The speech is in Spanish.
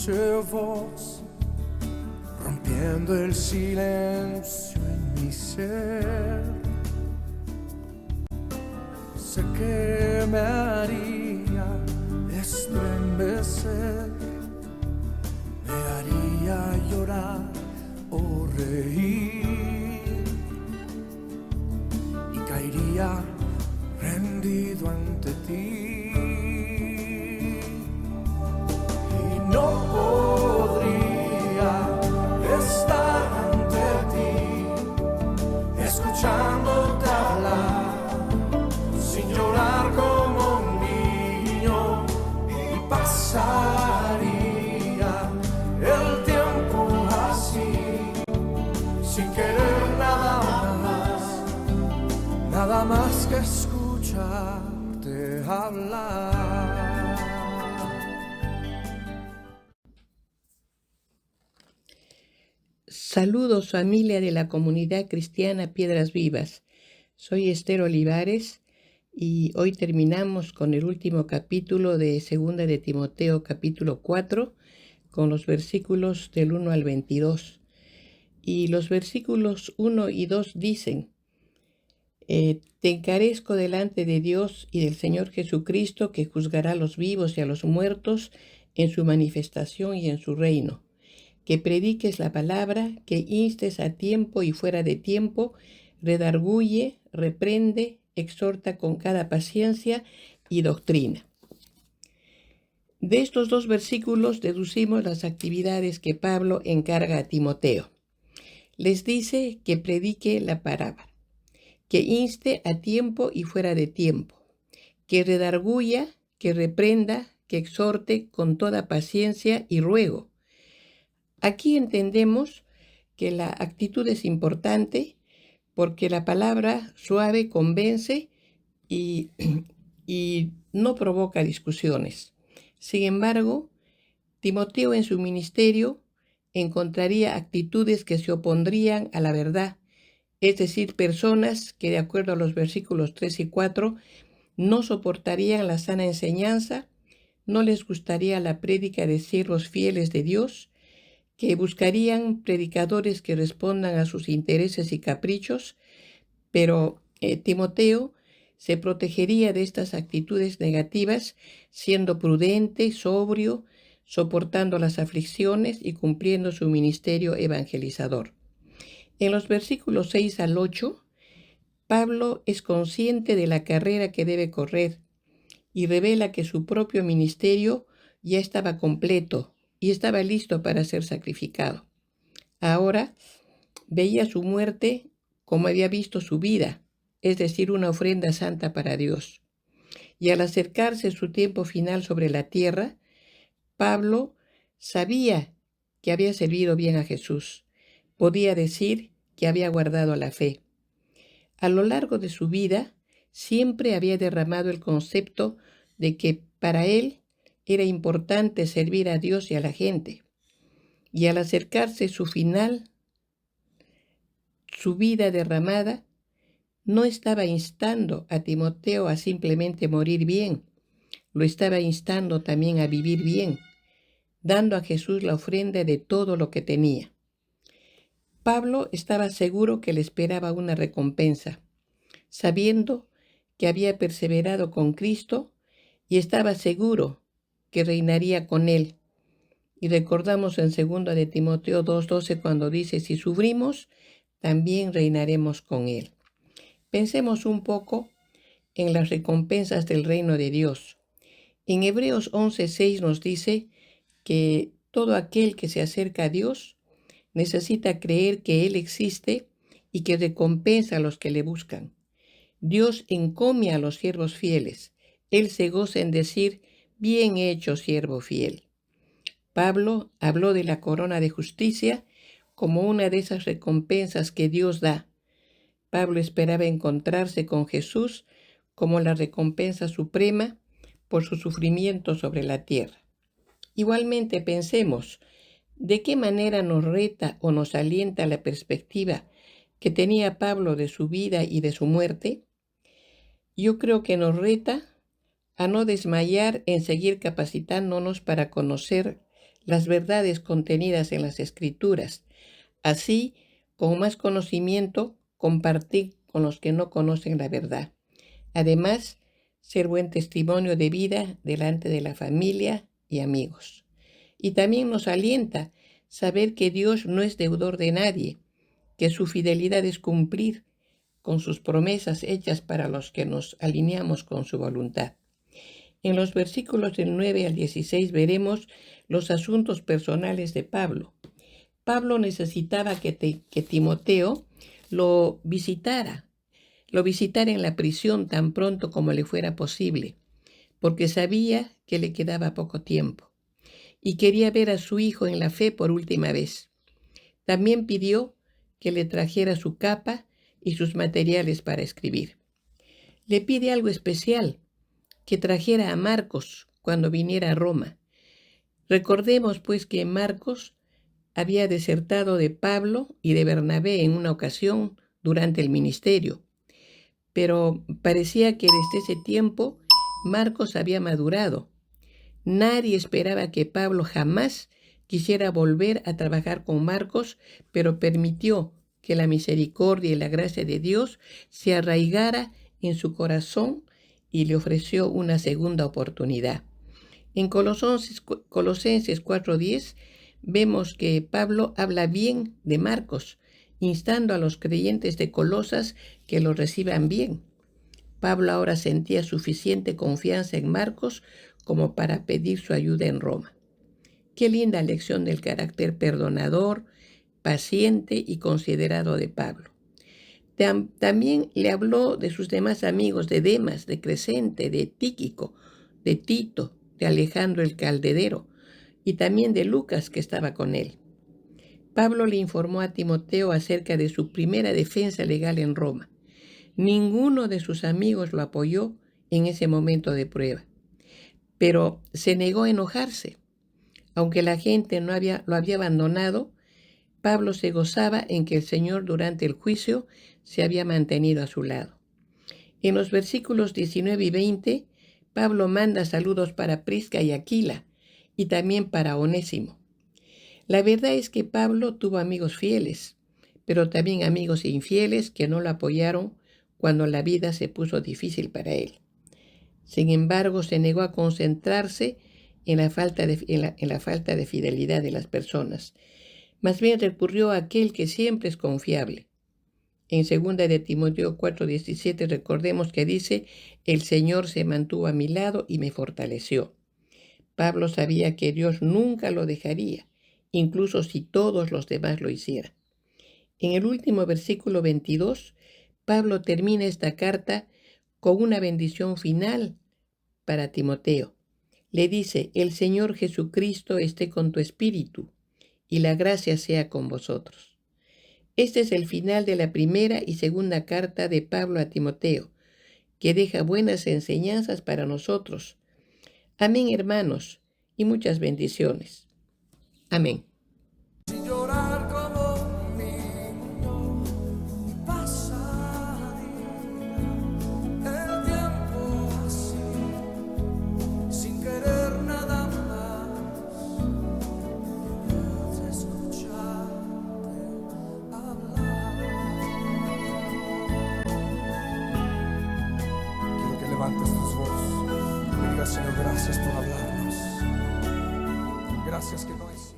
su voz, rompiendo el silencio en mi ser. Sé que me haría estremecer, me haría llorar o reír, y caería rendido ante ti. Y no podría estar ante ti, escuchándote hablar, sin llorar como un niño, y pasaría el tiempo así, sin querer nada más que escucharte hablar. Saludos, familia de la comunidad cristiana Piedras Vivas. Soy Esther Olivares y hoy terminamos con el último capítulo de 2 de Timoteo, capítulo 4, con los versículos del 1 al 22. Y los versículos 1 y 2 dicen: Te encarezco delante de Dios y del Señor Jesucristo, que juzgará a los vivos y a los muertos en su manifestación y en su reino. Que prediques la palabra, que instes a tiempo y fuera de tiempo, redarguye, reprende, exhorta con cada paciencia y doctrina. De estos dos versículos deducimos las actividades que Pablo encarga a Timoteo. Les dice que predique la palabra, que inste a tiempo y fuera de tiempo, que redarguya, que reprenda, que exhorte con toda paciencia y ruego. Aquí entendemos que la actitud es importante porque la palabra suave convence y no provoca discusiones. Sin embargo, Timoteo en su ministerio encontraría actitudes que se opondrían a la verdad, es decir, personas que, de acuerdo a los versículos 3 y 4, no soportarían la sana enseñanza, no les gustaría la prédica de siervos fieles de Dios, que buscarían predicadores que respondan a sus intereses y caprichos, pero Timoteo se protegería de estas actitudes negativas, siendo prudente, sobrio, soportando las aflicciones y cumpliendo su ministerio evangelizador. En los versículos 6 al 8, Pablo es consciente de la carrera que debe correr y revela que su propio ministerio ya estaba completo y estaba listo para ser sacrificado. Ahora veía su muerte como había visto su vida, es decir, una ofrenda santa para Dios. Y al acercarse su tiempo final sobre la tierra, Pablo sabía que había servido bien a Jesús. Podía decir que había guardado la fe. A lo largo de su vida, siempre había derramado el concepto de que para él era importante servir a Dios y a la gente. Y al acercarse su final, su vida derramada, no estaba instando a Timoteo a simplemente morir bien, lo estaba instando también a vivir bien, dando a Jesús la ofrenda de todo lo que tenía. Pablo estaba seguro que le esperaba una recompensa, sabiendo que había perseverado con Cristo y estaba seguro que reinaría con él. Y recordamos en 2 de Timoteo 2:12 cuando dice: si sufrimos, también reinaremos con él. Pensemos un poco en las recompensas del reino de Dios. En Hebreos 11:6 nos dice que todo aquel que se acerca a Dios necesita creer que Él existe y que recompensa a los que le buscan. Dios encomia a los siervos fieles. Él se goza en decir: bien hecho, siervo fiel. Pablo habló de la corona de justicia como una de esas recompensas que Dios da. Pablo esperaba encontrarse con Jesús como la recompensa suprema por su sufrimiento sobre la tierra. Igualmente pensemos, ¿de qué manera nos reta o nos alienta la perspectiva que tenía Pablo de su vida y de su muerte? Yo creo que nos reta a no desmayar en seguir capacitándonos para conocer las verdades contenidas en las Escrituras. Así, con más conocimiento, compartir con los que no conocen la verdad. Además, ser buen testimonio de vida delante de la familia y amigos. Y también nos alienta saber que Dios no es deudor de nadie, que su fidelidad es cumplir con sus promesas hechas para los que nos alineamos con su voluntad. En los versículos del 9 al 16 veremos los asuntos personales de Pablo. Pablo necesitaba que Timoteo lo visitara en la prisión tan pronto como le fuera posible, porque sabía que le quedaba poco tiempo y quería ver a su hijo en la fe por última vez. También pidió que le trajera su capa y sus materiales para escribir. Le pide algo especial, que trajera a Marcos cuando viniera a Roma. Recordemos pues que Marcos había desertado de Pablo y de Bernabé en una ocasión durante el ministerio, pero parecía que desde ese tiempo Marcos había madurado. Nadie esperaba que Pablo jamás quisiera volver a trabajar con Marcos, pero permitió que la misericordia y la gracia de Dios se arraigara en su corazón y le ofreció una segunda oportunidad. En Colosenses 4:10 vemos que Pablo habla bien de Marcos, instando a los creyentes de Colosas que lo reciban bien. Pablo ahora sentía suficiente confianza en Marcos como para pedir su ayuda en Roma. Qué linda lección del carácter perdonador, paciente y considerado de Pablo. También le habló de sus demás amigos, de Demas, de Crescente, de Tíquico, de Tito, de Alejandro el Caldedero, y también de Lucas que estaba con él. Pablo le informó a Timoteo acerca de su primera defensa legal en Roma. Ninguno de sus amigos lo apoyó en ese momento de prueba, pero se negó a enojarse. Aunque la gente lo había abandonado, Pablo se gozaba en que el Señor durante el juicio se había mantenido a su lado. En los versículos 19 y 20, Pablo manda saludos para Prisca y Aquila y también para Onésimo. La verdad es que Pablo tuvo amigos fieles, pero también amigos infieles que no lo apoyaron cuando la vida se puso difícil para él. Sin embargo, se negó a concentrarse en la falta de fidelidad de las personas. Más bien recurrió a aquel que siempre es confiable. En 2 de Timoteo 4:17 recordemos que dice: el Señor se mantuvo a mi lado y me fortaleció. Pablo sabía que Dios nunca lo dejaría, incluso si todos los demás lo hicieran. En el último versículo 22, Pablo termina esta carta con una bendición final para Timoteo. Le dice: el Señor Jesucristo esté con tu espíritu y la gracia sea con vosotros. Este es el final de la primera y segunda carta de Pablo a Timoteo, que deja buenas enseñanzas para nosotros. Amén, hermanos, y muchas bendiciones. Amén. Sin llorar como un niño, pasa el tiempo así, sin querer nada más, de escucharte hablar. Quiero que levantes tus voces y digas: Señor, gracias por hablarnos. Gracias que no es